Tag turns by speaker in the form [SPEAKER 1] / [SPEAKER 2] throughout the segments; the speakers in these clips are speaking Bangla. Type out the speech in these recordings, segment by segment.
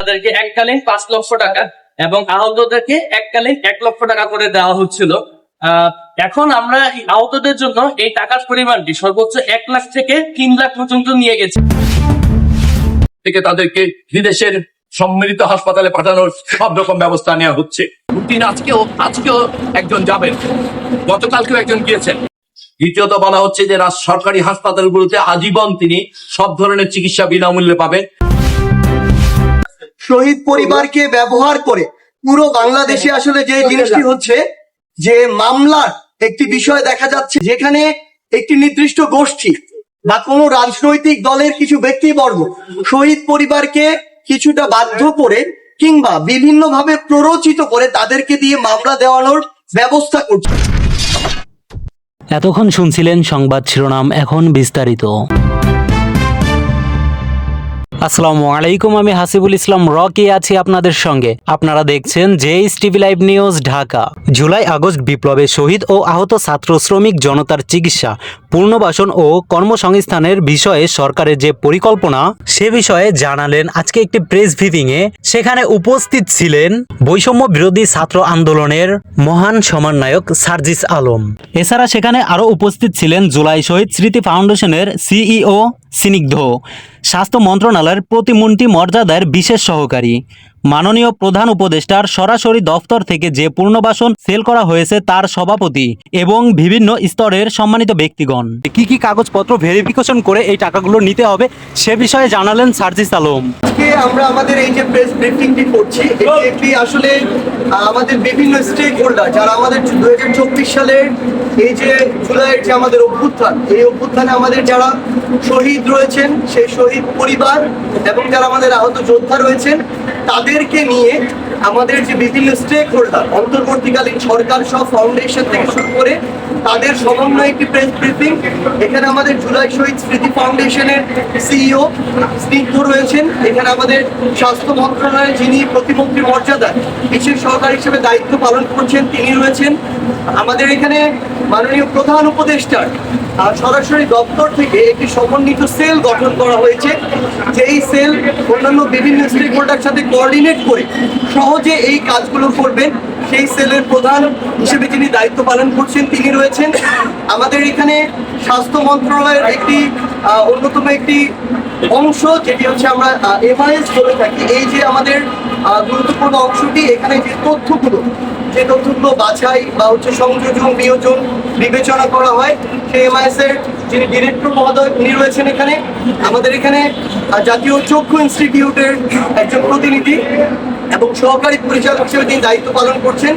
[SPEAKER 1] তাদেরকে এককালীন 5 লক্ষ টাকা এবং আহতদেরকে এককালীন 1 লক্ষ টাকা করে দেওয়া হচ্ছিল। এখন আমরা আহতদের জন্য এই টাকার পরিমাণটি সর্বোচ্চ 1 লাখ থেকে 3 লাখ পর্যন্ত নিয়ে গেছি।
[SPEAKER 2] থেকে তাদেরকে বিদেশের সম্মিলিত হাসপাতালে পাঠানোর সব রকম ব্যবস্থা নেওয়া হচ্ছে। তিনি আজকেও একজন যাবেন, গতকালকেও একজন গিয়েছেন। দ্বিতীয়ত বলা হচ্ছে যে সরকারি হাসপাতালগুলোতে আজীবন তিনি সব ধরনের চিকিৎসা বিনামূল্যে পাবেন।
[SPEAKER 3] শহীদ পরিবারকে ব্যবহার করে পুরো বাংলাদেশে আসলে যে জিনিসটি হচ্ছে যে মামলার একটি বিষয় দেখা যাচ্ছে, যেখানে একটি নির্দিষ্ট গোষ্ঠী বা কোনো রাজনৈতিক দলের কিছু ব্যক্তিবর্গ শহীদ পরিবারকে কিছুটা বাধ্য করে কিংবা বিভিন্নভাবে প্ররোচিত করে তাদেরকে দিয়ে মামলা দেওয়ানোর ব্যবস্থা করছে।
[SPEAKER 4] এতক্ষণ শুনছিলেন সংবাদ শিরোনাম, এখন বিস্তারিত। আসসালামু আলাইকুম, আমি হাসিবুল ইসলাম রকি আছি আপনাদের সঙ্গে। আপনারা দেখছেন JS TV live news Dhaka. July August বিপ্লবে শহীদ ও আহত ছাত্র শ্রমিক জনতার চিকিৎসা, পুনর্বাসন ও কর্মসংস্থানের বিষয়ে সরকারের যে পরিকল্পনা সে বিষয়ে জানালেন আজকে একটি প্রেস ব্রিফিংয়ে। সেখানে উপস্থিত ছিলেন বৈষম্য বিরোধী ছাত্র আন্দোলনের মহান সমন্বয়ক সার্জিস আলম। এছাড়া সেখানে আরও উপস্থিত ছিলেন জুলাই শহীদ স্মৃতি ফাউন্ডেশনের সিইও স্নিগ্ধ, স্বাস্থ্য মন্ত্রণালয়ের প্রতিমন্ত্রী মর্যাদার বিশেষ সহকারী, মাননীয় প্রধান উপদেষ্টার সরাসরি দফতর থেকে যে পুনর্বাসন সেল করা হয়েছে তার সভাপতি এবং বিভিন্ন স্তরের সম্মানিত ব্যক্তিগণ। কি কি কাগজপত্র ভেরিফিকেশন করে এই টাকাগুলো নিতে হবে সে বিষয়ে জানালেন সার্জিস আলম।
[SPEAKER 3] আজকে আমরা আমাদের এই যে প্রেস ব্রিফিংটি করছি, এটি আসলে আমাদের বিভিন্ন স্টেক হোল্ডার যারা আমাদের 2024 সালের এই যে জুলাইয়ের যে আমাদের অভ্যুত্থান, এই অভ্যুত্থানে আমাদের যারা শহীদ রয়েছেন সেই শহীদ পরিবার এবং যারা আমাদের আহত যোদ্ধা রয়েছেন তাদেরকে নিয়ে আমাদের যে বিভিন্ন স্টেক হোল্ডার, অন্তর্বর্তীকালীন সরকার সব ফাউন্ডেশন থেকে শুরু করে তাদের সমন্বয়ে একটি প্রেস ব্রিফিং। এখানে আমাদের জুলাই শহীদ স্মৃতি ফাউন্ডেশনের সিইও স্নিগ্ধ রয়েছেন, এখানে আমাদের স্বাস্থ্য মন্ত্রণালয়ের যিনি প্রতিমন্ত্রী মর্যাদায় বিশেষ সহকারী হিসেবে দায়িত্ব পালন করছেন তিনি রয়েছেন। আমাদের এখানে মাননীয় প্রধান উপদেষ্টার সরাসরি দপ্তর থেকে একটি সমন্বিত সেল গঠন করা হয়েছে, যেই সেল অন্যান্য বিভিন্ন স্টেক হোল্ডার সাথে কোঅর্ডিনেট করে সহজে এই কাজগুলো করবেন। সেই সেলের প্রধান হিসেবে যিনি দায়িত্ব পালন করছেন তিনি রয়েছেন। আমাদের এখানে স্বাস্থ্য মন্ত্রণালয়ের একটি অন্যতম একটি অংশ যেটি হচ্ছে আমরা এমআইএস বলে থাকি, এই যে আমাদের গুরুত্বপূর্ণ অংশটি, এখানে যে তথ্যগুলো বাছাই বা হচ্ছে সংযোজন বিয়োজন বিবেচনা করা হয়, সেই এমআইএস এর যিনি ডিরেক্টর মহোদয় তিনি রয়েছেন এখানে। আমাদের এখানে জাতীয় চক্ষু ইনস্টিটিউটের একজন প্রতিনিধি এবং সহকারী পরিচালক হিসেবে তিনি দায়িত্ব পালন করছেন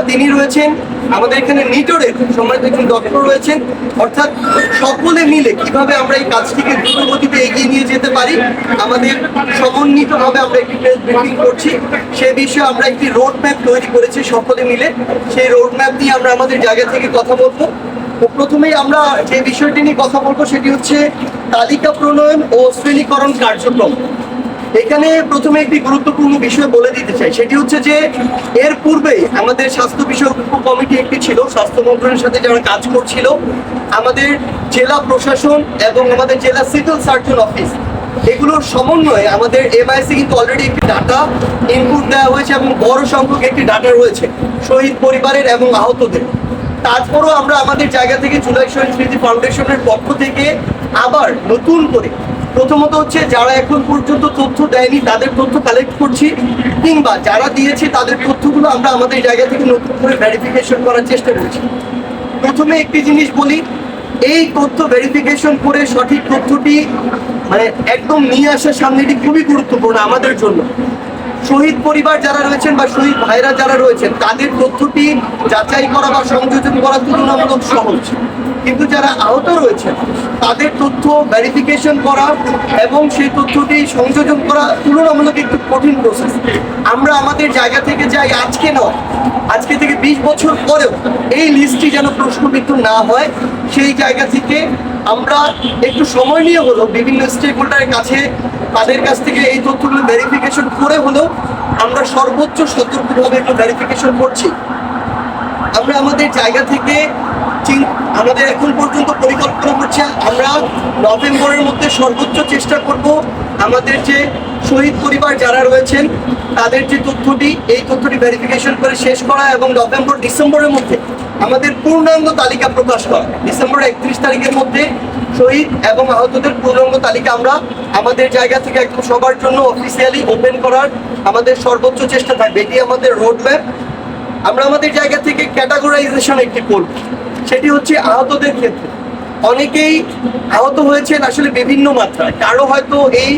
[SPEAKER 3] তিনি রয়েছেন। আমাদের এখানে নিটোরের সম্মানিত একজন ডক্টর রয়েছেন। অর্থাৎ সকলে মিলে কিভাবে আমরা এই কাজটিকে দ্রুত গতিতে এগিয়ে নিয়ে যেতে পারি, আমাদের সমন্বিতভাবে আমরা একটি প্রেস ব্রিফিং করছি। সে বিষয়ে আমরা একটি রোড ম্যাপ তৈরি করেছি সকলে মিলে। সেই রোড ম্যাপ নিয়ে আমরা আমাদের জায়গা থেকে কথা বলবো। প্রথমেই আমরা যে বিষয়টি নিয়ে কথা বলবো সেটি হচ্ছে তালিকা প্রণয়ন ও শ্রেণীকরণ কার্যক্রম। এখানে প্রথমে একটি গুরুত্বপূর্ণ বিষয় বলে দিতে চাই, সেটি হচ্ছে যে এর পূর্বেই আমাদের স্বাস্থ্য বিষয়ক কমিটি একটি ছিল, স্বাস্থ্য মন্ত্রণালয়ের সাথে যারা কাজ করছিল, আমাদের জেলা প্রশাসন এবং আমাদের জেলা সিভিল সার্জন অফিস, এগুলোর সমন্বয়ে আমাদের এমআইসি কিন্তু অলরেডি একটি ডাটা ইনপুট দেওয়া হয়েছে এবং বড় সংখ্যক একটি ডাটা রয়েছে শহীদ পরিবারের এবং আহতদের। তারপরও আমরা আমাদের জায়গা থেকে জুলাই শহীদ স্মৃতি ফাউন্ডেশনের পক্ষ থেকে আবার নতুন করে প্রথমত হচ্ছে যারা এখন পর্যন্ত তথ্য দেয়নি তাদের তথ্য কালেক্ট করছি, কিংবা যারা দিয়েছে তাদের তথ্যগুলো আমরা আমাদের জায়গা থেকে নতুন করে ভেরিফিকেশন করার চেষ্টা করছি। প্রথমে একটি জিনিস বলি, এই তথ্য ভেরিফিকেশন করে সঠিক তথ্যটি একদম নিয়ে আসার সামনে এটি খুবই গুরুত্বপূর্ণ আমাদের জন্য। শহীদ পরিবার যারা রয়েছেন বা শহীদ ভাইরা যারা রয়েছেন তাদের তথ্যটি যাচাই করা বা সংযোজন করা তুলনামূলক সহজ, কিন্তু যারা আহত রয়েছেন তাদের তথ্য ভেরিফিকেশন করা এবং সেই তথ্যটি সংযোজন করা তুলনামূলক একটু কঠিন প্রসেস। আমরা আমাদের জায়গা থেকে যাই, আজকে নয়, আজকে থেকে 20 বছর পরেও এই লিস্টটি যেন প্রশ্নবিদ্ধ না হয়, সেই জায়গা থেকে আমরা একটু সময় নিয়ে হলেও বিভিন্ন স্টেক হোল্ডারের কাছে তাদের কাছ থেকে এই তথ্যগুলো ভেরিফিকেশন করে হলেও আমরা সর্বোচ্চ সতর্কভাবে একটু ভেরিফিকেশন করছি। আমরা আমাদের জায়গা থেকে আমাদের এখন পর্যন্ত পরিকল্পনা হচ্ছে আমরা নভেম্বরের মধ্যে সর্বোচ্চ চেষ্টা করব আমাদের যে শহীদ পরিবার যারা রয়েছেন তাদের যে এই তথ্যটি ভেরিফিকেশন করে শেষ করা এবং ডিসেম্বরের মধ্যে আমাদের পূর্ণাঙ্গ তালিকা প্রকাশ করা। ডিসেম্বর 31 তারিখের মধ্যে শহীদ এবং আহতদের পূর্ণাঙ্গ তালিকা আমরা আমাদের জায়গা থেকে একদম সবার জন্য অফিসিয়ালি ওপেন করার আমাদের সর্বোচ্চ চেষ্টা থাকবে। এটি আমাদের রোড ম্যাপ। আমরা আমাদের জায়গা থেকে ক্যাটাগরাইজেশন একটি করব, সেটি হচ্ছে আহতদের ক্ষেত্রে। অনেকেই আহত হয়েছেন আসলে বিভিন্ন মাত্রায়, কারো হয়তো এই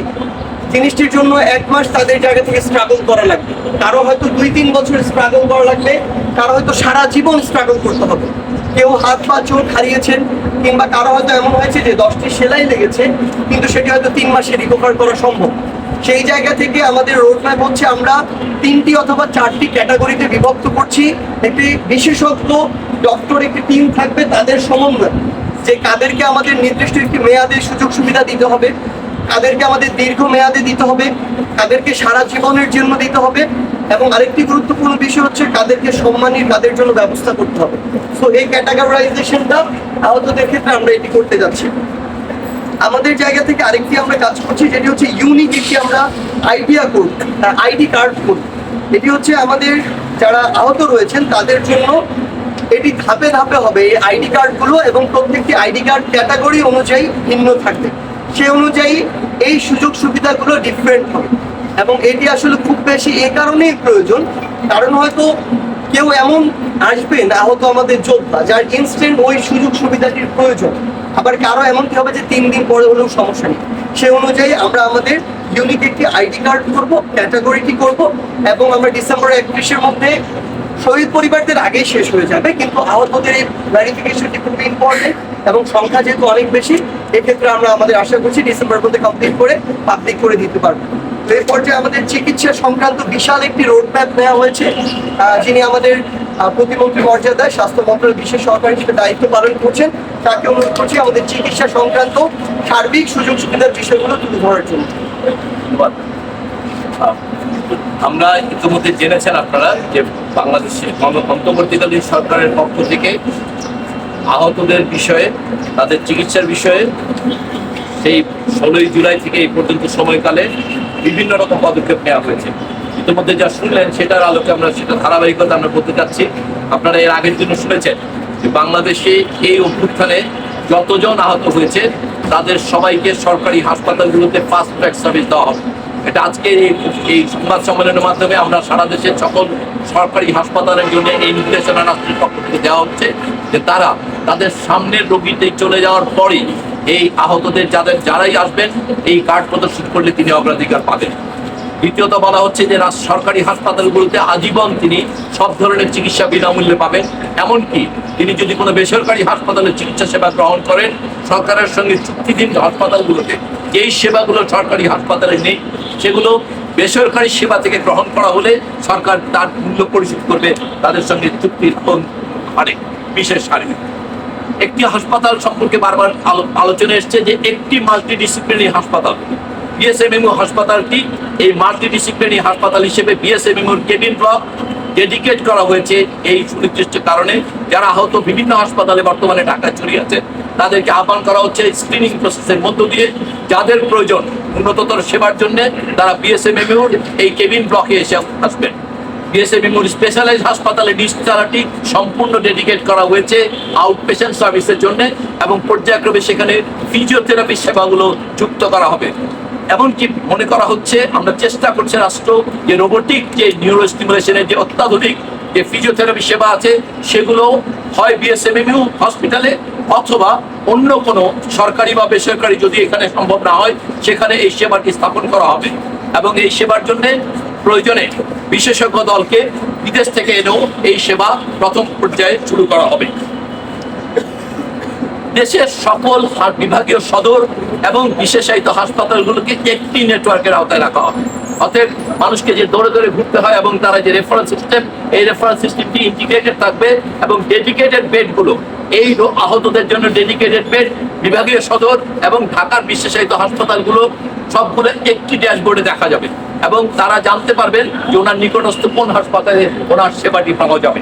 [SPEAKER 3] জিনিসটির জন্য 1 মাস তাদের জায়গা থেকে স্ট্রাগল করা লাগবে, কারো হয়তো 2-3 বছর স্ট্রাগল করা লাগবে, কারো হয়তো সারা জীবন স্ট্রাগল করতে হবে। কেউ হাত পা চোট হারিয়েছেন, কিংবা কারো হয়তো এমন হয়েছে যে 10টি সেলাই লেগেছে কিন্তু সেটি হয়তো 3 মাসে রিকভার করা সম্ভব। সেই জায়গা থেকে আমাদের রোড ম্যাপ হচ্ছে আমরা 3টি অথবা 4টি ক্যাটাগরিতে বিভক্ত করছি। একটি বিশেষজ্ঞ ডক্টর একটি টিম থাকবে, তাদের সমন্বয় যে কাদেরকে আমাদের নির্দিষ্ট একটি মেয়াদে সুযোগ সুবিধা দিতে হবে, কাদেরকে আমাদের দীর্ঘ মেয়াদে দিতে হবে, কাদেরকে সারা জীবনের জন্য দিতে হবে, এবং আরেকটি গুরুত্বপূর্ণ বিষয় হচ্ছে কাদেরকে সম্মানের কাদের জন্য ব্যবস্থা করতে হবে। সো এই ক্যাটাগরাইজেশনটা আহতদের ক্ষেত্রে আমরা এটি করতে যাচ্ছি। আমাদের জায়গা থেকে আরেকটি আমরা কাজ করছি, যেটি হচ্ছে ইউনিক একটি আমরা আইডি কার্ড কোড। এটি হচ্ছে আমাদের যারা আহত রয়েছেন তাদের জন্য এটি ধাপে ধাপে হবে এই আইডি কার্ডগুলো, এবং প্রত্যেকটি আইডি কার্ড ক্যাটাগরি অনুযায়ী ভিন্ন থাকবে। সেই অনুযায়ী এই সুযোগ সুবিধাগুলো ডিফারেন্ট হবে, এবং এটি আসলে খুব বেশি এ কারণেই প্রয়োজন, কারণ হয়তো কেউ এমন আসবেন আহত আমাদের যোদ্ধা যার ইনস্ট্যান্ট ওই সুযোগ সুবিধাটির প্রয়োজন, আবার কারো এমনকি হবে যে 3 দিন পরে হলেও সমস্যা নেই। সে অনুযায়ী আমরা আমাদের ইউনিক একটি আইডি কার্ড করবো, ক্যাটাগরিটি করব, এবং আমরা ডিসেম্বর 31-এর মধ্যে শহীদ পরিবারদের আগেই শেষ হয়ে যাবে, কিন্তু আহতদের এই ভেরিফিকেশনটি খুব ইম্পর্টেন্ট এবং সংখ্যা যেহেতু অনেক বেশি, এক্ষেত্রে আমরা আমাদের আশা করছি ডিসেম্বরের মধ্যে কমপ্লিট করে পাবলিক করে দিতে পারবো। তো এই পর্যায়ে আমাদের চিকিৎসা সংক্রান্ত বিশাল একটি রোড ম্যাপ নেওয়া হয়েছে। যিনি আমাদের প্রতিমন্ত্রী মর্যাদায় স্বাস্থ্য মন্ত্রণালয়ের বিশেষ সহকারী হিসেবে দায়িত্ব পালন করছেন, তাকে অনুরোধ করছি আমাদের চিকিৎসা সংক্রান্ত সার্বিক সুযোগ সুবিধার বিষয়গুলো তুলে ধরার জন্য।
[SPEAKER 2] ধন্যবাদ। আমরা ইতিমধ্যে জেনেছেন আপনারা যে বাংলাদেশে অন্তর্বর্তীকালীন সরকারের পক্ষ থেকে আহতদের বিষয়ে, তাদের চিকিৎসার বিষয়ে সেই 16ই জুলাই থেকে এই পর্যন্ত সময়কালে বিভিন্ন রকম পদক্ষেপ নেওয়া হয়েছে। ইতিমধ্যে যা শুনলেন সেটার আলোকে আমরা সেটা ধারাবাহিকতা আমরা বলতে চাচ্ছি। আপনারা এর আগের দিনও শুনেছেন যে বাংলাদেশে এই অভ্যুত্থানে যতজন আহত হয়েছে তাদের সবাইকে সরকারি হাসপাতালগুলোতে ফাস্ট ট্র্যাক সার্ভিস দেওয়া হবে। এটা আজকে এই সংবাদ সম্মেলনের মাধ্যমে আমরা সারা দেশের সকল সরকারি হাসপাতালের জন্য এই নির্দেশনা রাষ্ট্রের পক্ষ থেকে দেওয়া হচ্ছে যে তারা তাদের সামনের রোগীতে চলে যাওয়ার পরেই এই আহতদের যারাই আসবেন এই কার্ড প্রদর্শন করলে তিনি অগ্রাধিকার পাবেন। দ্বিতীয়ত বলা হচ্ছে যে সরকারি হাসপাতালগুলোতে আজীবন তিনি সব ধরনের চিকিৎসা বিনামূল্যে পাবেন। এমনকি তিনি যদি কোনো বেসরকারি হাসপাতালে চিকিৎসা সেবা গ্রহণ করেন, সরকারের সঙ্গে চুক্তিধীন হাসপাতালগুলোতে যেই সেবাগুলো সরকারি হাসপাতালে নেই সেগুলো বেসরকারি সেবা থেকে গ্রহণ করা হলে সরকার তার মূল্য পরিশোধ করবে তাদের সঙ্গে চুক্তির হারে, বিশেষ হারে। একটি হাসপাতাল সম্পর্কে বারবার আলোচনা এসছে যে একটি মাল্টিডিসিপ্লিনারি হাসপাতাল, বিএসএমএমইউ হাসপাতালটি এই মাল্টিডিসিপ্লিনারি হাসপাতাল হিসেবে বিএসএমএমইউর কেবিন ব্লক ডেডিকেট করা হয়েছে এই সুনির্দিষ্ট কারণে যারা আহত বিভিন্ন হাসপাতালে বর্তমানে ঢাকায় ছড়িয়ে আছে তাদেরকে আহ্বান করা হচ্ছে স্ক্রিনিং প্রসেসের মধ্য দিয়ে যাদের প্রয়োজন উন্নততর সেবার জন্য তারা বিএসএমএমইউর এই কেবিন ব্লকে এসে আসবেন। বিএসএমইউর স্পেশালাইজ হাসপাতালে ডিসচার্জটি সম্পূর্ণ ডেডিকেট করা হয়েছে আউট পেশেন্ট সার্ভিসের জন্য, এবং পর্যায়ক্রমে সেখানে ফিজিওথেরাপি সেবাগুলো যুক্ত করা হবে। এমনকি মনে করা হচ্ছে, আমরা চেষ্টা করছি রাষ্ট্র যে রোবোটিক যে নিউরো স্টিমুলেশনের যে অত্যাধুনিক যে ফিজিওথেরাপি সেবা আছে সেগুলো হয় বিএসএমএমইউ হসপিটালে অথবা অন্য কোনো সরকারি বা বেসরকারি যদি এখানে সম্ভব না হয় সেখানে এই সেবাটি স্থাপন করা হবে, এবং এই সেবার জন্য প্রয়োজনে বিশেষজ্ঞ দলকে বিদেশ থেকে এনেও এই সেবা প্রথম পর্যায়ে শুরু করা হবে। দেশের সকল বিভাগীয় সদর এবং বিশেষায়িত হাসপাতালগুলোকে একটি নেটওয়ার্কের আওতায় রাখা হবে। অতএব মানুষকে যে দৌড়ে দৌড়ে ঘুরতে হয় এবং তারা যে রেফারেন্স সিস্টেম, এই রেফারেন্স সিস্টেমটি ইন্টিগ্রেটেড থাকবে এবং ডেডিকেটেড বেডগুলো এই আহতদের জন্য ডেডিকেটেড বেড বিভাগীয় সদর এবং ঢাকার বিশেষায়িত হাসপাতালগুলো সবগুলো একটি ড্যাশবোর্ডে দেখা যাবে এবং তারা জানতে পারবেন যে ওনার নিকটস্থ কোন হাসপাতালে ওনার সেবাটি পাওয়া যাবে।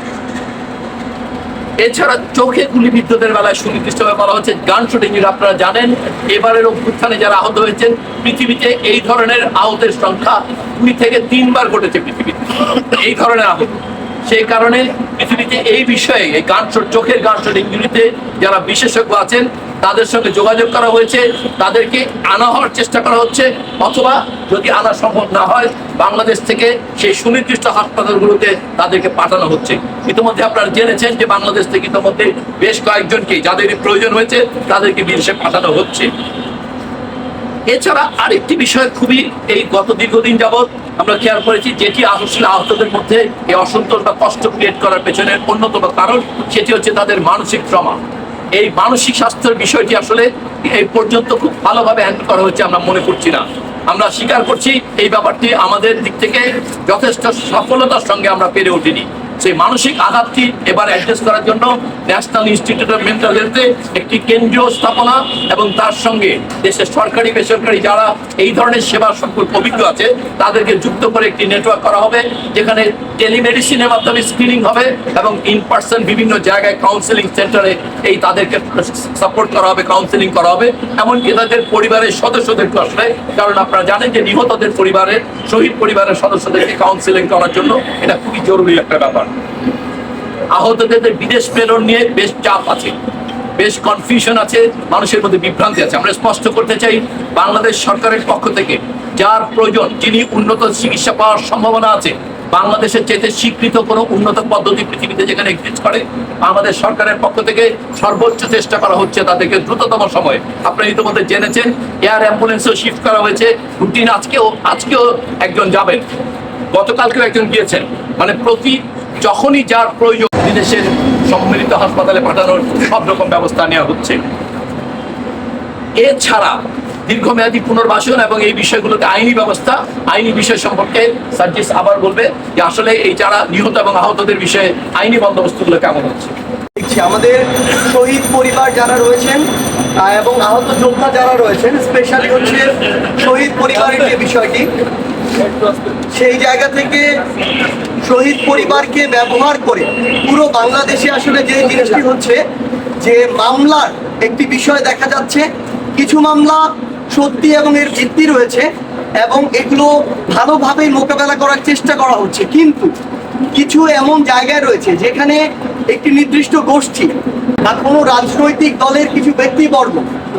[SPEAKER 2] এছাড়া চোখে গুলিবিদ্ধদের বেলায় সুনির্দিষ্টভাবে বলা হচ্ছে গান শুটিং। আপনারা জানেন এবারের অভ্যুত্থানে যারা আহত হয়েছেন পৃথিবীতে এই ধরনের আহতের সংখ্যা 2 থেকে 3 বার ঘটেছে পৃথিবীতে এই ধরনের আহত। সেই কারণে পৃথিবীতে এই বিষয়ে এই চোখের গান শুটিংগুলিতে যারা বিশেষজ্ঞ আছেন তাদের সঙ্গে যোগাযোগ করা হয়েছে, তাদেরকে আনা হওয়ার চেষ্টা করা হচ্ছে, অথবা যদি আনা সম্ভব না হয় বাংলাদেশ থেকে সেই সুনির্দিষ্ট হাসপাতালগুলোতে তাদেরকে পাঠানো হচ্ছে। ইতিমধ্যে আপনারা জেনেছেন যে বাংলাদেশ থেকে ইতিমধ্যে বেশ কয়েকজনকে যাদের প্রয়োজন হয়েছে তাদেরকে বিদেশে পাঠানো হচ্ছে। এছাড়া আরেকটি বিষয় খুবই এই গত দীর্ঘদিন যাবৎ আমরা খেয়াল করেছি, যেটি আসলে আহতদের মধ্যে এই অসন্তোষ বা কষ্ট ক্রিয়েট করার পেছনে অন্যতম কারণ, সেটি হচ্ছে তাদের মানসিক ট্রমা। এই মানসিক স্বাস্থ্যের বিষয়টি আসলে এই পর্যন্ত খুব ভালোভাবে হ্যান্ডেল করা হচ্ছে আমরা মনে করছি না। আমরা স্বীকার করছি এই ব্যাপারটি আমাদের দিক থেকে যথেষ্ট সফলতার সঙ্গে আমরা পেরে উঠিনি। সেই মানসিক আঘাতটি এবার অ্যাড্রেস করার জন্য ন্যাশনাল ইনস্টিটিউট অফ মেন্টাল হেলথে একটি কেন্দ্রীয় স্থাপনা এবং তার সঙ্গে দেশের সরকারি বেসরকারি যারা এই ধরনের সেবা সম্পর্কে অভিজ্ঞ আছে তাদেরকে যুক্ত করে একটি নেটওয়ার্ক করা হবে, যেখানে টেলিমেডিসিনের মাধ্যমে স্ক্রিনিং হবে এবং ইন পার্সন বিভিন্ন জায়গায় কাউন্সেলিং সেন্টারে এই তাদেরকে সাপোর্ট করা হবে, কাউন্সেলিং করা হবে, এমনকি তাদের পরিবারের সদস্যদেরকে আসলে, কারণ আপনারা জানেন যে নিহতদের পরিবারের শহীদ পরিবারের সদস্যদেরকে কাউন্সেলিং করার জন্য এটা খুবই জরুরি একটা ব্যাপার। আহতদের বিদেশ প্রেরণ নিয়ে বেশ চাপ আছে, বেশ কনফিউশন আছে, মানুষের মধ্যে বিভ্রান্তি আছে। আমরা স্পষ্ট করতে চাই বাংলাদেশ সরকারের পক্ষ থেকে যার প্রয়োজন, যিনি উন্নত চিকিৎসা পাওয়ার সম্ভাবনা আছে, বাংলাদেশের চাইতে স্বীকৃত কোনো উন্নত পদ্ধতি পৃথিবীতে যেখানে এক্সিস্ট করে, আমাদের সরকারের পক্ষ থেকে সর্বোচ্চ চেষ্টা করা হচ্ছে তাদেরকে দ্রুততম সময়ে। আপনারা ইতিমধ্যে জেনেছেন এয়ার অ্যাম্বুলেন্সও শিফট করা হয়েছে রুটিন। আজকেও একজন যাবেন, গতকালকেও একজন গিয়েছেন। মানে যখনই যার প্রয়োজন বিদেশের সম্মিলিত হাসপাতালে পাঠানোর সব রকম ব্যবস্থা নেওয়া হচ্ছে। এছাড়া দীর্ঘমেয়াদী পুনর্বাসন এবং এই বিষয়গুলোতে আইনি ব্যবস্থা, আইনি বিষয় সম্পর্কে সার্জিস আবার বলবে যে আসলে এই যারা নিহত এবং আহতদের বিষয়ে আইনি বন্দোবস্তগুলো কেমন হচ্ছে।
[SPEAKER 3] আমাদের শহীদ পরিবার যারা রয়েছেন এবং আহত যোদ্ধা যারা রয়েছেন, স্পেশালি হচ্ছে শহীদ পরিবারের যে বিষয়টি, সেই জায়গা থেকে শহীদ পরিবারকে ব্যবহার করে পুরো বাংলাদেশে আসলে যে জিনিসটি হচ্ছে যে মামলার একটি বিষয় দেখা যাচ্ছে, কিছু মামলা সত্যি এবং এর ভিত্তি রয়েছে এবং এগুলো ভালোভাবেই মোকাবেলা করার চেষ্টা করা হচ্ছে, কিন্তু কিছু এমন জায়গায় রয়েছে যেখানে একটি নির্দিষ্ট গোষ্ঠী বা কোনো রাজনৈতিক দলের কিছু ব্যক্তিবর্গ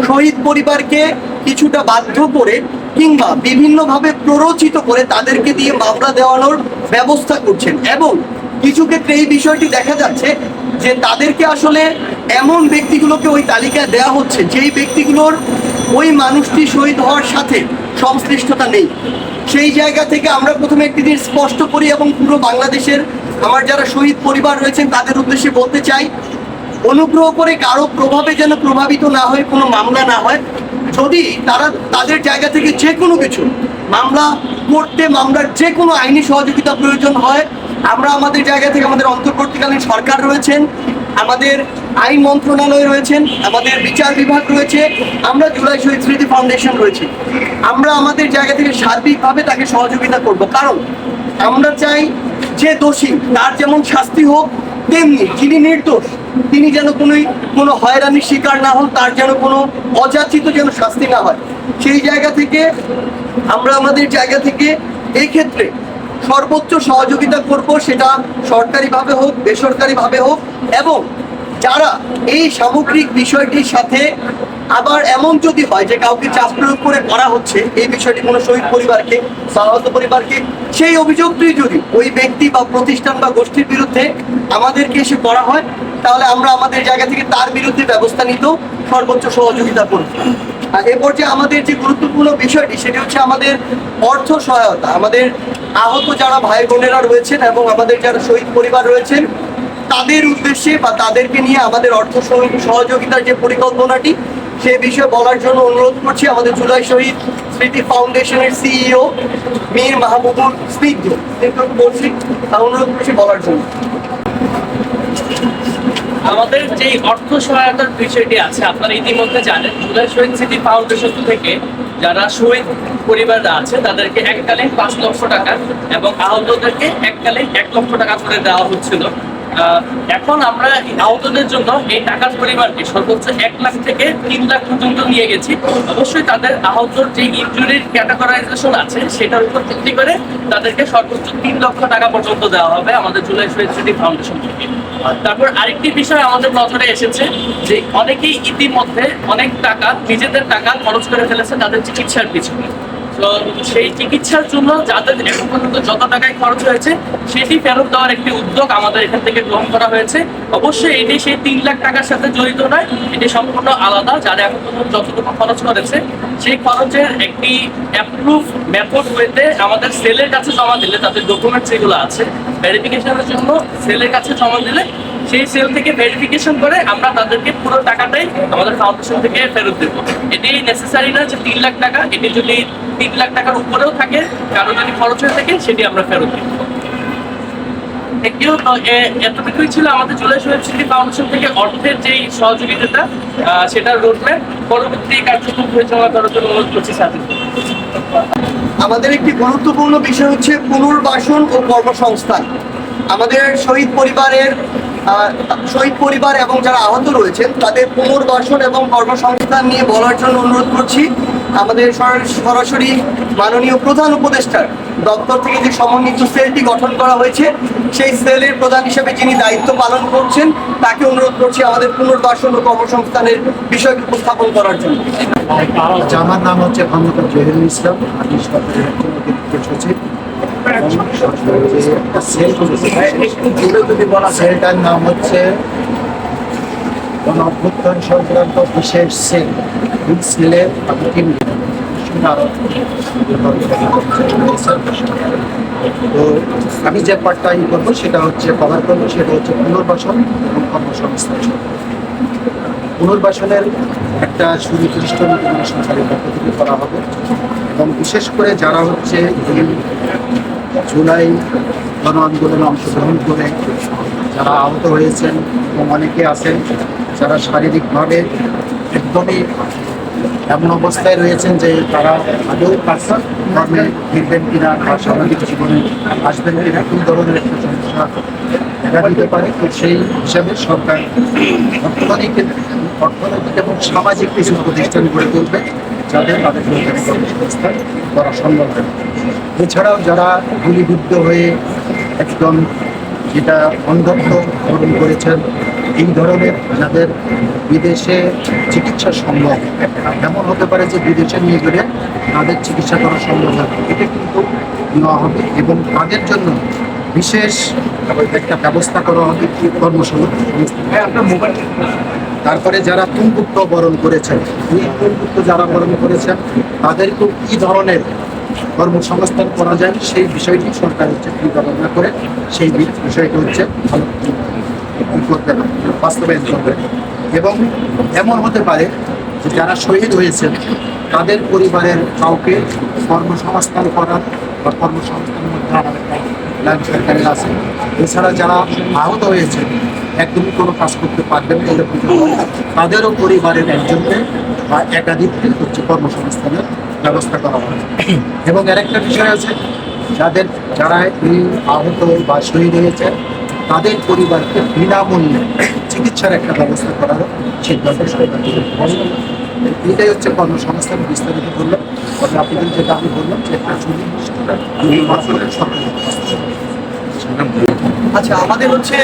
[SPEAKER 3] শহীদ পরিবারকে কিছুটা বাধ্য করে কিংবা বিভিন্নভাবে প্ররোচিত করে তাদেরকে দিয়ে মামলা দেওয়ানোর ব্যবস্থা করছেন। এবং কিছু ক্ষেত্রে এই বিষয়টি দেখা যাচ্ছে যে তাদেরকে আসলে এমন ব্যক্তিগুলোকে ওই তালিকায় দেওয়া হচ্ছে যেই ব্যক্তিগুলোর ওই মানুষটি শহীদ হওয়ার সাথে সংশ্লিষ্টতা নেই। সেই জায়গা থেকে আমরা প্রথমে একটি জিনিস স্পষ্ট করি এবং পুরো বাংলাদেশের আমার যারা শহীদ পরিবার রয়েছেন তাদের উদ্দেশ্যে বলতে চাই, অনুগ্রহ করে কারো প্রভাবে যেন প্রভাবিত না হয়, কোনো মামলা না হয়। যদি তারা তাদের জায়গা থেকে যে কোনো কিছু মামলা করতে, মামলার যে কোনো আইনি সহযোগিতা প্রয়োজন হয়, আমরা আমাদের জায়গা থেকে, আমাদের অন্তর্বর্তীকালীন সরকার রয়েছেন, আমাদের আইন মন্ত্রণালয় রয়েছেন, আমাদের বিচার বিভাগ রয়েছে, আমরা জুলাই শহীদ স্মৃতি ফাউন্ডেশন রয়েছে, আমরা আমাদের জায়গা থেকে সার্বিকভাবে তাকে সহযোগিতা করব। কারণ আমরা চাই যে দোষী তার যেমন শাস্তি হোক, তেমনি যিনি নির্দোষ তিনি যেন কোনো হয়রানির শিকার না হন, তার যেন কোনো অযাচিত যেন শাস্তি না হয়। সেই জায়গা থেকে আমরা আমাদের জায়গা থেকে এই ক্ষেত্রে সর্বোচ্চ সহযোগিতা করব, সেটা সরকারিভাবে হোক বেসরকারিভাবে হোক। এবং যারা এই সামগ্রিক বিষয়টির সাথে আবার এমন যদি হয় যে কাউকে চাপ প্রয়োগ করে করা হচ্ছে এই বিষয়টি কোনো শহীদ পরিবারকে বা আহত পরিবারকে, সেই অভিযোগটি যদি ওই ব্যক্তি বা প্রতিষ্ঠান বা গোষ্ঠীর বিরুদ্ধে আমাদেরকে এসে করা হয়, তাহলে আমরা আমাদের জায়গা থেকে তার বিরুদ্ধে ব্যবস্থা নিতেও সর্বোচ্চ সহযোগিতা করব। আর এ পর্যায়ে আমাদের যে গুরুত্বপূর্ণ বিষয়টি সেটি হচ্ছে আমাদের অর্থ সহায়তা। আমাদের আহত যারা ভাই বোনেরা রয়েছেন এবং আমাদের যারা শহীদ পরিবার রয়েছেন তাদের উদ্দেশ্যে বা তাদেরকে নিয়ে আমাদের অর্থ সহযোগিতার যে পরিকল্পনাটি, সে বিষয়ে বলার জন্য অনুরোধ করছি আমাদের জুলাই শহীদ স্মৃতি ফাউন্ডেশনের সিইও মীর মাহবুবুল স্নিগ্ধ বলছি, অনুরোধ করছি বলার জন্য।
[SPEAKER 1] আমাদের যে অর্থ সহায়তার বিষয়টি আছে, আপনারা ইতিমধ্যে জানেন জুলাই শহীদ স্মৃতি ফাউন্ডেশন থেকে যারা শহীদ পরিবাররা আছে তাদেরকে এককালীন 5 লক্ষ টাকা এবং আহতদেরকে এককালীন 1 লক্ষ টাকা করে দেওয়া হচ্ছিল। এখন আমরা এই আহতদের জন্য এই টাকার পরিমাণটি সর্বোচ্চ 1 লাখ থেকে 3 লাখ পর্যন্ত নিয়ে গেছি। অবশ্যই তাদের আহতর যে ইনজুরির ক্যাটাগরাইজেশন আছে সেটার উপর ভিত্তি করে তাদেরকে সর্বোচ্চ 3 লক্ষ টাকা পর্যন্ত দেওয়া হবে আমাদের জুলাই শহীদ স্মৃতি ফাউন্ডেশন থেকে। তারপর আরেকটি বিষয় আমাদের নজরে এসেছে যে অনেকেই ইতিমধ্যে অনেক টাকা নিজেদের টাকা খরচ করে ফেলেছে তাদের চিকিৎসার পিছনে। তো সেই চিকিৎসার জন্য যাদের এখন পর্যন্ত যত টাকায় খরচ হয়েছে সেটি ফেরত দেওয়ার একটি উদ্যোগ আমাদের এখান থেকে গ্রহণ করা হয়েছে। অবশ্যই এটি সেই 3 লাখ টাকার সাথে জড়িত নয়, এটি সম্পূর্ণ আলাদা। যারা এখন পর্যন্ত যতটুকু খরচ করেছে সেই খরচের একটি অ্যাপ্রুভ মেথড ওয়েতে আমাদের সেলের কাছে জমা দিলে তাদের ডকুমেন্টস যেগুলো আছে ভেরিফিকেশনের জন্য সেলের কাছে জমা দিলে সেই সেল থেকে ভেরিফিকেশন করে আমরা তাদেরকে পুরো টাকাটাই আমাদের ফাউন্ডেশন থেকে ফেরত দেবো। এটি নেসেসারি না যে 3 লাখ টাকা, এটি যদি 3 লাখ টাকার উপরেও থাকে কারো যদি খরচ হয়ে থাকে সেটি আমরা ফেরত দিব। Thank you. তো এতটুকুই ছিল আমাদের জুলাই শহীদ স্মৃতি ফাউন্ডেশন থেকে অর্থের যেই সহযোগিতাটা সেটার রোডম্যাপ পরবর্তী কার্যক্রম পরিচালনা করার জন্য অনুরোধ করছি স্বাধীন।
[SPEAKER 3] আমাদের একটি গুরুত্বপূর্ণ বিষয় হচ্ছে পুনর্বাসন ও কর্মসংস্থান। আমাদের শহীদ পরিবার এবং যারা আহত রয়েছেন তাদের পুনর্বাসন এবং কর্মসংস্থান নিয়ে বলার জন্য অনুরোধ করছি। আমাদের সরাসরি মাননীয় প্রধান উপদেষ্টার দপ্তর থেকে যে সমন্বিত সেলটি গঠন করা হয়েছে সেই সেলের প্রধান হিসেবে যিনি দায়িত্ব পালন করছেন তাকে অনুরোধ করছি আমাদের পুনর্বাসন ও কর্মসংস্থানের বিষয় উপস্থাপন করার জন্য।
[SPEAKER 5] আমার নাম হচ্ছে খন্দকার জহিরুল ইসলাম, আমি সরকারের একজন অতিরিক্ত সচিব। সেলটার নাম হচ্ছে গণঅভ্যুত্থান সংক্রান্ত বিশেষ সেল। এই সেলের আমি টিম তো আমি যে পার্টটা করবো সেটা হচ্ছে কভার করবো, সেটা হচ্ছে পুনর্বাসন এবং কর্মসংস্থান। পুনর্বাসনের একটা সুনির্দিষ্ট নীতিমালা সরকারের পক্ষ থেকে করা হবে এবং বিশেষ করে যারা হচ্ছে এই জুলাই গণ আন্দোলনে অংশগ্রহণ করে যারা আহত হয়েছেন এবং অনেকে আছেন যারা শারীরিকভাবে একদমই এমন অবস্থায় রয়েছেন যে তারা আদৌ কাজকর্মে ফিরবেন কিনা বা স্বাভাবিক জীবনে আসবেন কিনা এই ধরনের একটা সমস্যা দেখা দিতে পারে। তো সেই হিসাবে সরকার অর্থনৈতিক এবং সামাজিক কিছু প্রতিষ্ঠান গড়ে তুলবে যাতে তাদের কর্মসংস্থান করা সম্ভব হবে। এছাড়াও যারা গুলিবিদ্ধ হয়ে একদম যেটা অন্ধত্ব বরণ করেছেন এই ধরনের যাদের বিদেশে চিকিৎসা সম্ভব, এমন হতে পারে যে বিদেশে নিয়ে গেলে তাদের চিকিৎসা করা সম্ভব হবে, এটা কিন্তু নেওয়া হবে এবং তাদের জন্য বিশেষ একটা ব্যবস্থা করা হবে কর্মসংস্থান। তারপরে যারা তুমভুক্ত বরণ করেছেন, এই তুমভুক্ত যারা বরণ করেছেন তাদেরকেও কী ধরনের কর্মসংস্থান করা যায় সেই বিষয়টি সরকার হচ্ছে পরিকল্পনা করে সেই বিষয়টি হচ্ছে করতে বাস্তবায়ন করবে। এবং এমন হতে পারে যে যারা শহীদ হয়েছেন তাদের পরিবারের কাউকে কর্মসংস্থান করার বা কর্মসংস্থানের মধ্যে আমাদের লাইন সরকারের আছে। এছাড়া যারা আহত হয়েছে একদমই কোনো কাজ করতে পারবেন না এরকম তাদেরও পরিবারের একজনকে বা একাধিককে হচ্ছে কর্মসংস্থানের ব্যবস্থা করা হবে। এবং আরেকটা বিষয় আছে, যারা এই আহত বা শহীদ হয়েছে তাদের পরিবারকে বিনামূল্যে চিকিৎসার একটা ব্যবস্থা করারও সিদ্ধান্ত সরকার। এটাই হচ্ছে কর্মসংস্থান বিস্তারিত বললাম। তবে আপনাদের যেটা আমি বললাম যে একটা সুনির্দিষ্ট
[SPEAKER 3] আচ্ছা, আমাদের হচ্ছে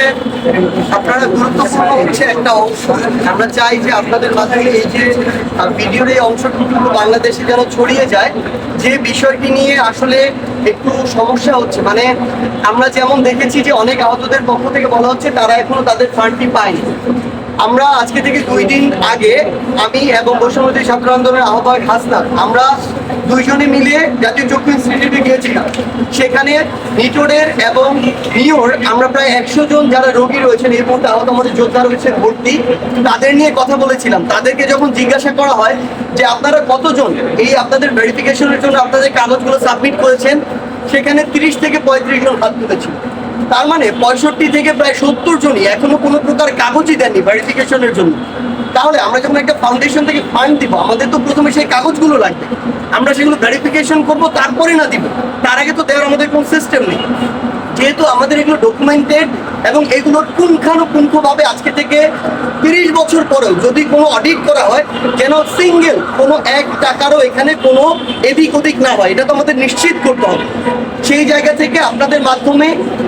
[SPEAKER 3] আপনারা গুরুত্বপূর্ণ হচ্ছে একটা অংশ। আমরা চাই যে আপনাদের মাধ্যমে এই যে ভিডিওর এই অংশটুকু বাংলাদেশে যেন ছড়িয়ে যায়, যে বিষয়টি নিয়ে আসলে একটু সমস্যা হচ্ছে। মানে আমরা যেমন দেখেছি যে অনেক আহতদের পক্ষ থেকে বলা হচ্ছে তারা এখনো তাদের ফান্ডটি পায়নি। আমরা আজকে থেকে 2 দিন আগে আমি এবং বৈষম্যবিরোধী ছাত্র আন্দোলনের আহ্বায়ক হাসনাত আমরা দুইজনে মিলে জাতীয় চক্ষু ইনস্টিটিউটে গিয়েছিলাম। সেখানে নিটোরের এবং নিওর আমরা প্রায় 100 জন যারা রোগী রয়েছেন এই মুহূর্তে আহত আমাদের যোদ্ধা রয়েছেন ভর্তি, তাদের নিয়ে কথা বলেছিলাম। তাদেরকে যখন জিজ্ঞাসা করা হয় যে আপনারা কতজন এই আপনাদের ভেরিফিকেশনের জন্য আপনাদের কাগজগুলো সাবমিট করেছেন, সেখানে 30 থেকে 35 জন হাত তুলেছিল। তার মানে 65 থেকে প্রায় 70 জনই এখনো কোনো প্রকার কাগজই দেননি ভেরিফিকেশনের জন্য। তাহলে আমরা যখন একটা ফাউন্ডেশন থেকে ফান্ড দিব, আমাদের তো প্রথমে সেই কাগজগুলো লাগবে, আমরা সেগুলো ভেরিফিকেশন করব তারপরে না দিব, তার আগে তো দেওয়ার আমাদের কোনো সিস্টেম নেই। যেহেতু আমাদের এগুলো ডকুমেন্টেড এবং এগুলোর পুঙ্খানুপুঙ্খভাবে আজকে থেকে 30 বছর পরেও যদি কোনো অডিট করা হয়, যেন সিঙ্গেল কোনো 1 টাকারও এখানে কোনো এদিক ওদিক না হয়, এটা তো আমাদের নিশ্চিত করতে হবে। সেই জায়গা থেকে আপনাদের মাধ্যমে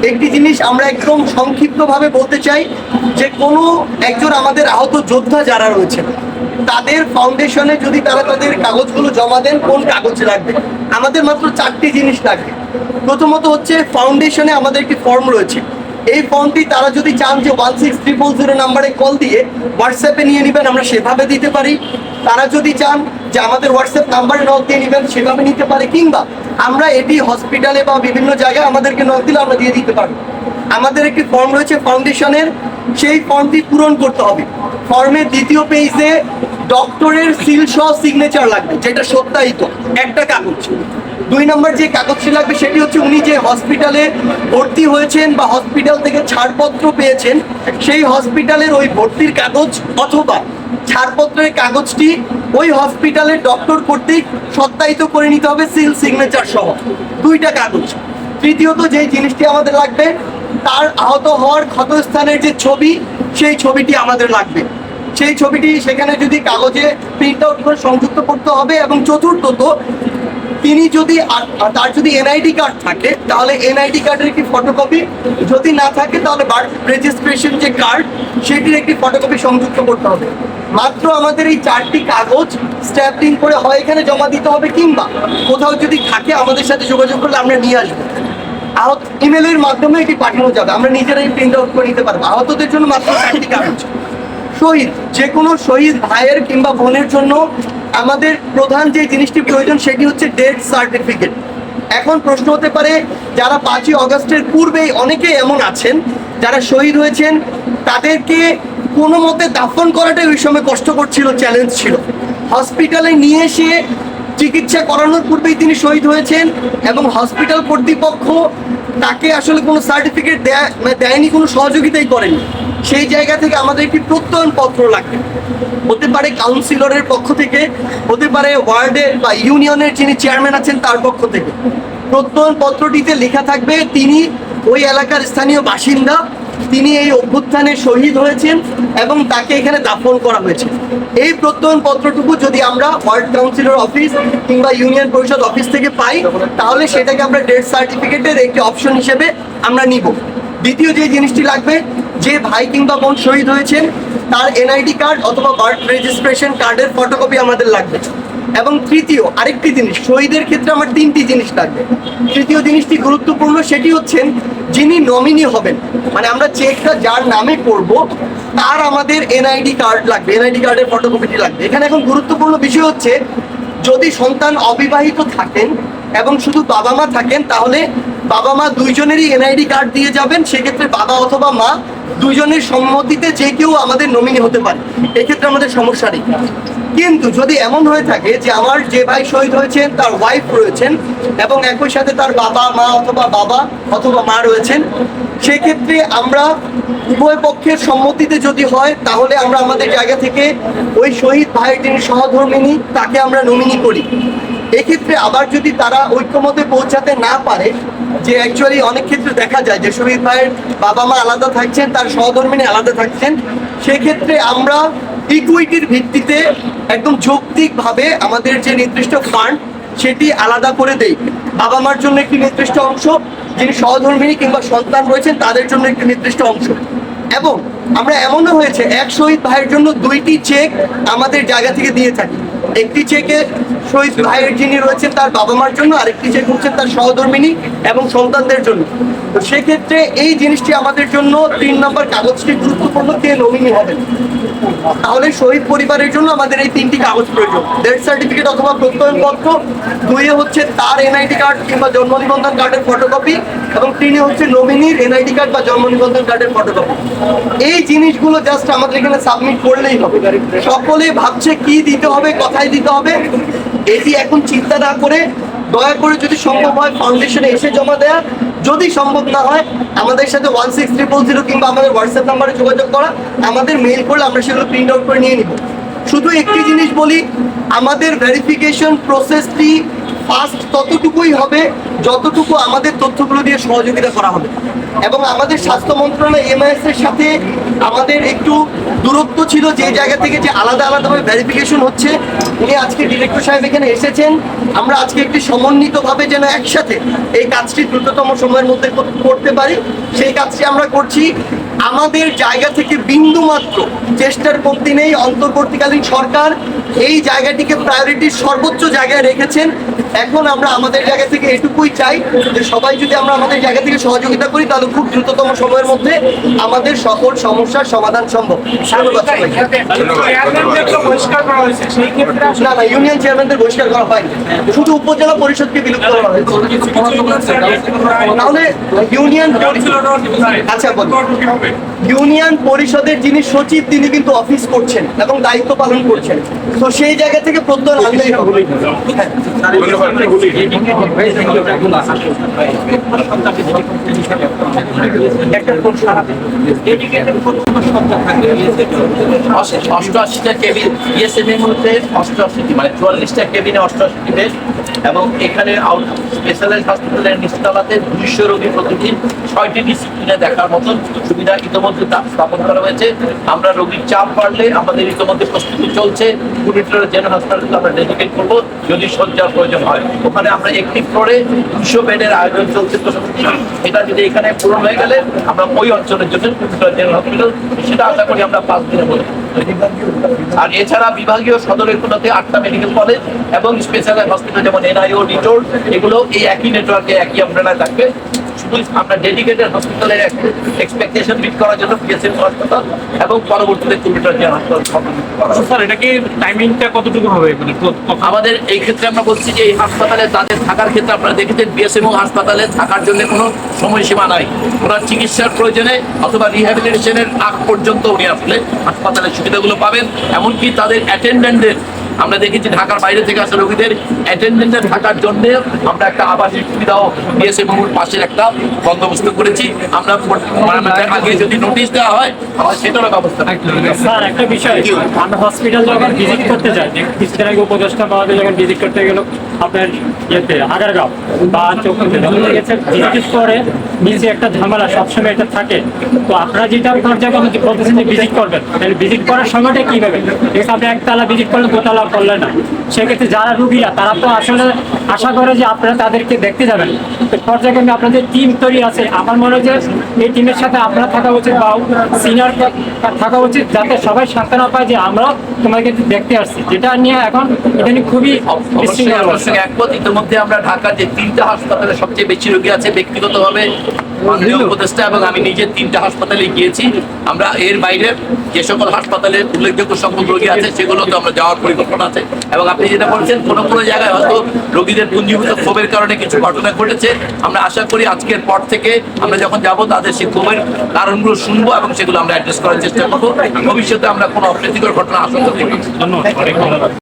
[SPEAKER 3] একটি জিনিস আমরা একদম সংক্ষিপ্তভাবে বলতে চাই যে কোনো একজন আমাদের আহত যোদ্ধা যারা রয়েছে তাদের ফাউন্ডেশনে যদি তারা তাদের কাগজগুলো জমা দেন, কোন কাগজ লাগবে? আমাদের মাত্র 4টি জিনিস লাগবে। প্রথমত হচ্ছে ফাউন্ডেশনে আমাদের একটি ফর্ম রয়েছে, এই ফর্মটি তারা যদি চান যে 16300 নাম্বারে কল দিয়ে হোয়াটসঅ্যাপে নিয়ে নেবেন, আমরা সেভাবে দিতে পারি। তারা যদি চান যে আমাদের হোয়াটসঅ্যাপ নাম্বারে নক দিয়ে নেবেন, সেভাবে নিতে পারে, কিংবা আমরা এটি হসপিটালে বা বিভিন্ন জায়গায় আমাদেরকে নক দিলে আমরা দিয়ে দিতে পারি। আমাদের একটি ফর্ম রয়েছে ফাউন্ডেশনের, সেই ফর্মটি পূরণ করতে হবে। ফর্মের 2য় পেজে ডক্টরের সিল সহ সিগনেচার লাগবে, যেটা সত্যায়িত একটা কাগজ। 2 নম্বর যে কাগজটি লাগবে সেটি হচ্ছে উনি যে হসপিটালে ভর্তি হয়েছেন বা হসপিটাল থেকে ছাড়পত্র পেয়েছেন, সেই হসপিটালের ওই ভর্তির কাগজ অথবা ছাড়পত্রের কাগজটি ওই হসপিটালের ডক্টর কর্তৃক সত্যায়িত করে নিতে হবে, সিল সিগনেচার সহ 2টা কাগজ। তৃতীয়ত যে জিনিসটি আমাদের লাগবে, তার আহত হওয়ার ক্ষতস্থানের যে ছবি, সেই ছবিটি আমাদের লাগবে। সেই ছবিটি সেখানে যদি কাগজে প্রিন্ট আউট করে সংযুক্ত করতে হবে। এবং চতুর্থত, তিনি যদি তার যদি এনআইডি কার্ড থাকে তাহলে এনআইডি কার্ডের একটি ফটোকপি, যদি না থাকে তাহলে বার্থ রেজিস্ট্রেশন যে কার্ড সেটির একটি ফটোকপি সংযুক্ত করতে হবে। মাত্র আমাদের এই 4টি কাগজ স্ট্যাম্পিং করে হয় এখানে জমা দিতে হবে, কিংবা কোথাও যদি থাকে আমাদের সাথে যোগাযোগ করলে আমরা নিয়ে আসবো। আহত ইমেলের মাধ্যমে এটি পাঠানো যাবে, আমরা নিজেরাই প্রিন্ট আউট করে নিতে পারবো। আহতদের জন্য মাত্র 4টি কাগজ। শহীদ, যে কোনো শহীদ ভাইয়ের কিংবা বোনের জন্য আমাদের প্রধান যে জিনিসটি প্রয়োজন সেটি হচ্ছে ডেথ সার্টিফিকেট। এখন প্রশ্ন হতে পারে, যারা 5ই অগস্টের পূর্বেই অনেকেই এমন আছেন যারা শহীদ হয়েছেন, তাদেরকে কোনো মতে দাফন করাটাই ওই সময় কষ্টকর ছিল, চ্যালেঞ্জ ছিল। হসপিটালে নিয়ে এসে চিকিৎসা করানোর পূর্বেই তিনি শহীদ হয়েছেন এবং হসপিটাল কর্তৃপক্ষ তাকে আসলে কোনো সার্টিফিকেট দেয়নি, কোনো সহযোগিতাই করেনি। সেই জায়গা থেকে আমাদের একটি প্রত্যয়ন পত্র লাগবে, হতে পারে কাউন্সিলরের পক্ষ থেকে, হতে পারে ওয়ার্ডের বা ইউনিয়নের যিনি চেয়ারম্যান আছেন তার পক্ষ থেকে। প্রত্যয়ন পত্রটিতে লেখা থাকবে তিনি ওই এলাকার স্থানীয় বাসিন্দা, তিনি এই অভ্যুত্থানে শহীদ হয়েছেন এবং তাকে এখানে দাফন করা হয়েছে। এই প্রত্যয়ন পত্রটুকু যদি আমরা ওয়ার্ড কাউন্সিলর অফিস কিংবা ইউনিয়ন পরিষদ অফিস থেকে পাই, তাহলে সেটাকে আমরা ডেথ সার্টিফিকেটের একটি অপশন হিসেবে আমরা নিব। দ্বিতীয় যে জিনিসটি লাগবে, যে ভাই কিংবা বোন শহীদ হয়েছেন তার এনআইডি কার্ড অথবা বার্থ রেজিস্ট্রেশন কার্ডের ফটোকপি আমাদের লাগবে। এবং তৃতীয় আরেকটি জিনিস, শহীদের ক্ষেত্রে আমার 3টি জিনিস লাগবে। তৃতীয় জিনিসটি গুরুত্বপূর্ণ, সেটি হচ্ছেন যিনি নমিনি হবেন, মানে আমরা চেকটা যার নামে করব তার আমাদের এনআইডি কার্ড লাগবে, এনআইডি কার্ডের ফটোকপিটি লাগবে। এখানে এখন গুরুত্বপূর্ণ বিষয় হচ্ছে, যদি সন্তান অবিবাহিত থাকেন এবং শুধু বাবা মা থাকেন, তাহলে বাবা মা দুইজনেরই এনআইডি কার্ড দিয়ে যাবেন। সেক্ষেত্রে বাবা অথবা মা দুজনের সম্মতিতে যে কেউ আমাদের নমিনি হতে পারে, এক্ষেত্রে আমাদের সমস্যা নেই। কিন্তু যদি এমন হয়ে থাকে যে আমার যে ভাই শহীদ হয়েছেন তার ওয়াইফ রয়েছেন এবং একই সাথে তার বাবা অথবা মা রয়েছেন, সেক্ষেত্রে আমরা উভয় পক্ষের সম্মতিতে যদি হয় তাহলে আমরা আমাদের জায়গা থেকে ওই শহীদ ভাইয়ের যিনি সহধর্মিনী তাকে আমরা নমিনি করি। এক্ষেত্রে আবার যদি তারা ঐক্যমতে পৌঁছাতে না পারে, যে অ্যাকচুয়ালি অনেক ক্ষেত্রে দেখা যায় যে শহীদ ভাইয়ের বাবা মা আলাদা থাকছেন, তার সহধর্মিনী আলাদা থাকছেন, সেক্ষেত্রে আমরা ইকুইটির ভিত্তিতে একদম যৌক্তিকভাবে আমাদের যে নির্দিষ্ট ফান্ড সেটি আলাদা করে দেই। বাবা মার জন্য একটি নির্দিষ্ট অংশ, যিনি সহধর্মিনী কিংবা সন্তান রয়েছেন তাদের জন্য একটি নির্দিষ্ট অংশ। এবং আমরা এমনও হয়েছে এক শহীদ ভাইয়ের জন্য 2টি চেক আমাদের জায়গা থেকে দিয়ে থাকি। একটি চেকে শহীদ ভাইয়ের যিনি রয়েছেন তার বাবা মার জন্য, আরেকটি চেক হচ্ছে তার সহধর্মিনী এবং সন্তানদের জন্য। তো সেক্ষেত্রে এই জিনিসটি আমাদের জন্য 3 নম্বর কাগজটি গুরুত্বপূর্ণ, কে নমিনি হবেন। তাহলে শহীদ পরিবারের জন্য আমাদের এই 3টি কাগজ প্রয়োজন, ডেথ সার্টিফিকেট অথবা প্রত্যয়নপত্র, 2 হচ্ছে তার এনআইডি কার্ড কিংবা জন্ম নিবন্ধন কার্ডের ফটোকপি, এবং 3 হচ্ছে নমিনির এনআইডি কার্ড বা জন্ম নিবন্ধন কার্ডের ফটোকপি। এই জিনিসগুলো জাস্ট আমাদের এখানে সাবমিট করলেই হবে। সকলে ভাবছে কি দিতে হবে, কোথায় দিতে হবে, এটি এখন চিন্তা না করে দয়া করে যদি সম্ভব হয় ফাউন্ডেশনে এসে জমা দেয়া, যদি সম্ভব না হয় আমাদের সাথে 16300 কিংবা আমাদের হোয়াটসঅ্যাপ নাম্বারে যোগাযোগ করা, আমাদের মেইল করলে আমরা সেগুলো প্রিন্ট আউট করে নিয়ে নিব। শুধু একটি জিনিস বলি, আমাদের ভেরিফিকেশন প্রসেসটি ফাস্ট ততটুকুই হবে যতটুকু আমাদের তথ্যগুলো দিয়ে সহযোগিতা করা হবে। এবং আমাদের স্বাস্থ্য মন্ত্রণালয় এমআইএস এর সাথে আমাদের একটু দূরত্ব ছিল, যে জায়গা থেকে যে আলাদা আলাদাভাবে ভেরিফিকেশন হচ্ছে। উনি আজকে ডিরেক্টর সাহেব এখানে এসেছেন, আমরা আজকে একটি সমন্বিতভাবে যেন একসাথে এই কাজটি দ্রুততম সময়ের মধ্যে করতে পারি, সেই কাজটি আমরা করছি। আমাদের জায়গা থেকে বিন্দুমাত্র চেষ্টার কমতি নেই। অন্তর্বর্তীকালীন সরকার এই জায়গাটিকে প্রায়োরিটির সর্বোচ্চ জায়গায় রেখেছেন। এখন আমরা আমাদের জায়গা থেকে এটুকুই চাই যে সবাই যদি আমরা আমাদের জায়গা থেকে সহযোগিতা করি, তাহলে খুব দ্রুততম সময়ের মধ্যে আমাদের সকল সমস্যার সমাধান সম্ভব। ধন্যবাদ সবাইকে। না না, ইউনিয়ন চেয়ারম্যানদের বহিষ্কার করা হয়নি, শুধু উপজেলা পরিষদকে বিলুপ্ত করা হয়েছে। তাহলে ইউনিয়ন, আচ্ছা বলুন, ইউনিয়ন পরিষদের যিনি সচিব তিনি কিন্তু অফিস করছেন এবং দায়িত্ব পালন করছেন, তো সেই জায়গা থেকে প্রত্যয় আনলেই হবে।
[SPEAKER 2] অষ্টআশিটা কেবিন ইএসএম এর মধ্যে 88টি, মানে 44টা কেবিনে 88টি বেড, এবং এখানে স্পেশালাইজড হসপিটালের নিচতলাতে 200 রোগী প্রতিদিন 6টি ডিসিপ্লিনে দেখার মতন সুবিধা ইতিমধ্যে স্থাপন করা হয়েছে। আমরা রোগীর চাপ বাড়লে আমাদের ইতিমধ্যে প্রস্তুতি চলছে, কুমিল্লা জেনারেল হাসপাতালকে আমরা ডেডিকেট করবো যদি শয্যার প্রয়োজন হয়। ওখানে আমরা একটি ফ্লোরে 200 বেডের আয়োজন চলছে প্রস্তুতি। এটা যদি এখানে পূরণ হয়ে গেলে আমরা ওই অঞ্চলের জন্য কুমিল্লা জেনারেল হসপিটাল, সেটা আশা করি আমরা 5 দিনের মধ্যে। আর এছাড়া বিভাগীয় সদরের গুলোতে 8টা মেডিকেল কলেজ এবং স্পেশালাইজড হসপিটাল যেমন এনআইও, নিটোর, এগুলো এই একই নেটওয়ার্কে একই আমরানায় থাকবে। শুধু আমরা ডেডিকেটেড হসপিটালের এক্সপেকটেশন মিট করার জন্য পিএসএম হাসপাতাল এবং পরবর্তীতে কুমিল্লা জেনারেল হাসপাতাল।
[SPEAKER 6] স্যার, এটা কি টাইমিংটা কতটুকু হবে?
[SPEAKER 2] আমাদের এই ক্ষেত্রে আমরা বলছি যে এই হাসপাতালে তাদের থাকার ক্ষেত্রে আপনারা দেখেছেন বিএসএমও হাসপাতালে থাকার জন্য কোনো সময়সীমা নাই। ওনার চিকিৎসার প্রয়োজনে অথবা রিহ্যাবিলিটেশনের আগ পর্যন্ত উনি আসলে হাসপাতালের সুবিধাগুলো পাবেন। এমনকি তাদের অ্যাটেন্ডেন্টদের আমরা দেখেছি ঢাকার বাইরে থেকে আসা রোগীদের অ্যাটেন্ডেন্টদের থাকার জন্য আমরা একটা আবাসিক সুবিধাও বিএসএমওর পাশের একটা বন্দোবস্ত করেছি। আমরা আগে যদি নোটিশ দেওয়া হয় আমরা সেটারও ব্যবস্থা রাখছি।
[SPEAKER 6] স্যার, একটা বিষয়, আমরা হসপিটাল যখন ভিজিট করতে যাই, কিছুদিন আগে উপদেষ্টা পাওয়াতে যখন ভিজিট করতে গেল আপনার ইয়েতে আগারগাঁও বা চৌকিতে, যখন গেছে ভিজিট করে নিচে একটা ঝামেলা সবসময় এটা থাকে। তো আপনারা যেটা পর্যায়ে বলতেছেন যে ভিজিট করবেন, তাহলে ভিজিট করার সময়টা কীভাবে? আপনি একতলা ভিজিট করলেন, দোতলা করলেন না, সেক্ষেত্রে যারা রুগীরা তারা তো আসলে আশা করে যে আপনারা তাদেরকে দেখতে যাবেন। তো পর্যায়ক্রমে আপনাদের টিম তৈরি আছে, আমার মনে হয় যে এই টিমের সাথে আপনারা থাকা উচিত বা সিনিয়র থাকা উচিত, যাতে সবাই সান্ত্বনা পায় যে আমরা তোমাকে দেখতে আসছি, যেটা নিয়ে এখন এখানে খুবই
[SPEAKER 2] একমত। ইতিমধ্যে আমরা ঢাকার যে 3টা হাসপাতালে সবচেয়ে বেশি রোগী আছে, ব্যক্তিগতভাবে মাননীয় উপদেষ্টা এবং আমি নিজে 3টা হাসপাতালে গিয়েছি। আমরা এর বাইরে যে সকল হাসপাতালে উল্লেখযোগ্য সংখ্যক রোগী আছে সেগুলোতে আমরা যাওয়ার পরিকল্পনা আছে। এবং আপনি যেটা বলছেন, কোনো কোনো জায়গায় হয়তো রোগীদের পুঞ্জীভূত ক্ষোভের কারণে কিছু ঘটনা ঘটেছে। আমরা আশা করি আজকের পর থেকে আমরা যখন যাব তাদের সেই ক্ষোভের কারণগুলো শুনবো এবং সেগুলো আমরা অ্যাড্রেস করার চেষ্টা করবো। ভবিষ্যতে আমরা কোনো অপ্রীতিকর ঘটনা আশঙ্কা করি।
[SPEAKER 6] ধন্যবাদ।